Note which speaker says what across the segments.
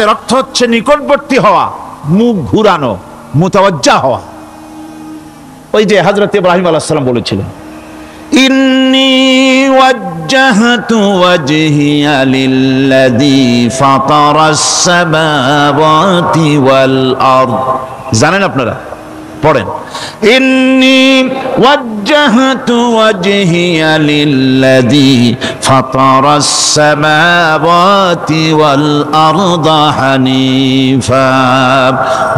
Speaker 1: সালাতের অর্থ হচ্ছে নিকটবর্তী হওয়া, মুখ ঘুরানো, মুতাওয়াজ্জা হওয়া। ওই যে হযরত ইব্রাহিম আলাইহিস সালাম বলেছিলেন, ইন্নী ওয়াজ্জাহতু ওয়াজহিয়া লিল্লাযী ফাতারাস সামাওয়াতি ওয়াল আরদ। জানেন আপনারা? পড়েন, ইন্নী ওয়াজ্জাহতু ওয়াজহিয়া লিল্লাযী ফাতারাস সামাওয়াতি ওয়াল আরদা হানিফা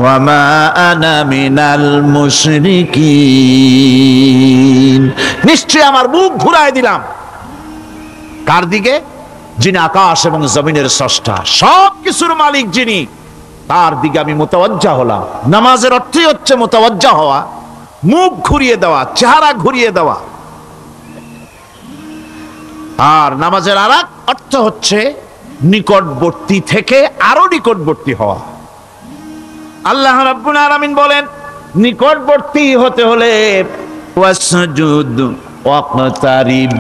Speaker 1: ওয়া মা আনা মিনাল মুশরিকিন। নিশ্চয় আমার মুখ ঘুরায় দিলাম কার দিকে? যিনি আকাশ এবং জমিনের স্রষ্টা, সব কিছুর মালিক যিনি, তার দিকে আমি মুতাওয়াজ্জা হলাম। নামাজের অর্থই হচ্ছে মুতাওয়াজ্জা হওয়া, মুখ ঘুরিয়ে দেওয়া, চেহারা ঘুরিয়ে দেওয়া। আর নামাজের আরেক অর্থ হচ্ছে নিকটবর্তী থেকে আরো নিকটবর্তী হওয়া। আল্লাহ রাব্বুল আলামিন বলেন, নিকটবর্তী হতে হলে ওয়াসজুদ ওয়াকতারিব,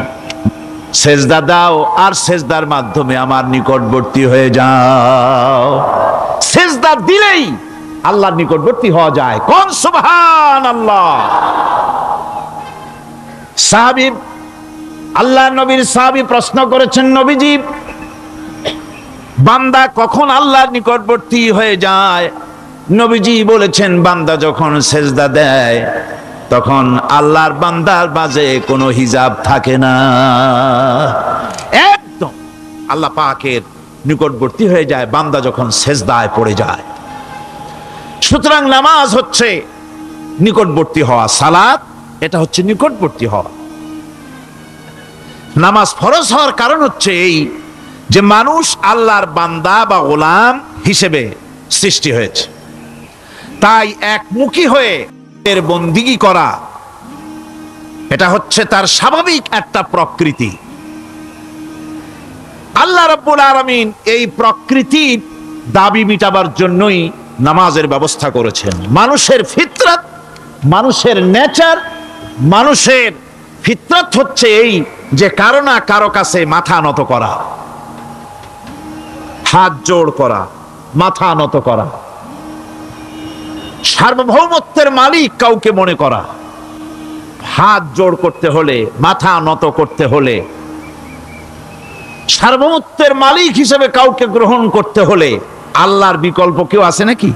Speaker 1: সেজদা দাও আর সেজদার মাধ্যমে আমার নিকটবর্তী হয়ে যাও। সেজদা দিলেই আল্লাহর নিকটবর্তী হওয়া যায়। কোন সুবহানাল্লাহ। সাহাবী, আল্লাহ নবীর সাহাবী প্রশ্ন করেছেন, নবীজি, বান্দা কখন আল্লাহর নিকটবর্তী হয়ে যায়? নবীজি বলেছেন, বান্দা যখন সেজদা দেয় তখন আল্লাহর বান্দার মাঝে কোনো হিজাব থাকে না, একদম আল্লাহ পাকের নিকটবর্তী হয়ে যায় বান্দা যখন সেজদায় পড়ে যায়। সুতরাং নামাজ হচ্ছে নিকটবর্তী হওয়া, সালাত এটা হচ্ছে নিকটবর্তী হওয়া। নামাজ ফরজ হওয়ার কারণ হচ্ছে এই যে মানুষ আল্লাহর বান্দা বা গোলাম হিসেবে সৃষ্টি হয়েছে, তাই একমুখী হয়ে এর বন্দিগি করা এটা হচ্ছে তার স্বাভাবিক একটা প্রকৃতি। আল্লাহ রাব্বুল আলামিন এই প্রকৃতির দাবি মিটাবার জন্যই নামাজের ব্যবস্থা করেছেন। মানুষের ফিতরত, মানুষের নেচার, মানুষের ফিতরত হচ্ছে এই যে কারো না কারো কাছে মাথা নত করা, হাত জোড় করা, মাথা নত করা, সার্বভৌমত্বের মালিক কাউকে মনে করা। হাত জোড় করতে হলে, মাথা নত করতে হলে, সার্বভৌমত্বের মালিক হিসেবে কাউকে গ্রহণ করতে হলে আল্লাহর বিকল্প কেউ আছে নাকি?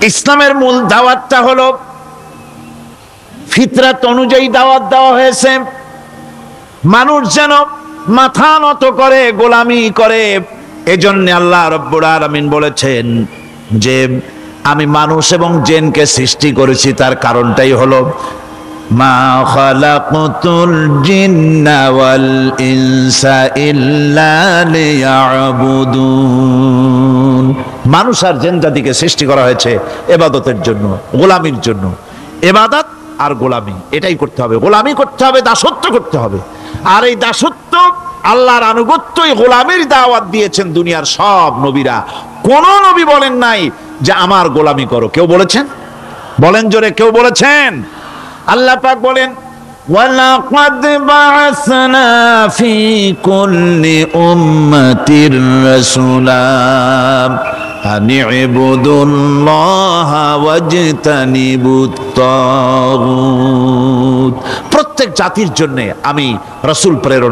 Speaker 1: ইসলামের মূল দাওয়াতটা হলো ফিতরাত অনুযায়ী দাওয়াত দেওয়া হয়েছে, মানুষ যেন মাথা নত করে, গোলামি করে। এজন্য আল্লাহ রাব্বুল আলামিন বলেছেন যে আমি মানুষ এবং জিনকে সৃষ্টি করেছি, তার কারণটাই হলো মা খালাকতুল জিন্না ওয়াল ইনসা ইল্লা লিয়াবুদুন। মানুষ আর জিন জাতিকে সৃষ্টি করা হয়েছে ইবাদতের জন্য, গোলামির জন্য। ইবাদত আর গোলামি এটাই করতে হবে, গোলামি করতে হবে, দাসত্ব করতে হবে। আর এই দাসত্ব, আল্লাহর আনুগত্যই গোলামির দাওয়াত দিয়েছেন দুনিয়ার সব নবীরা। কোন নবী বলেন নাই যে আমার গোলামি করো। কেউ বলেছেন? বলেন জোরে, কেউ বলেছেন? আল্লাহ পাক বলেন, ওয়ালাকাদ বা'আসনা ফি কুল্লি উম্মাতির রাসূলা আন ইবুদুল্লাহা ওয়াজতানিবুত তাগুত। প্রত্যেক জাতির জন্য আমি রাসূল প্রেরণ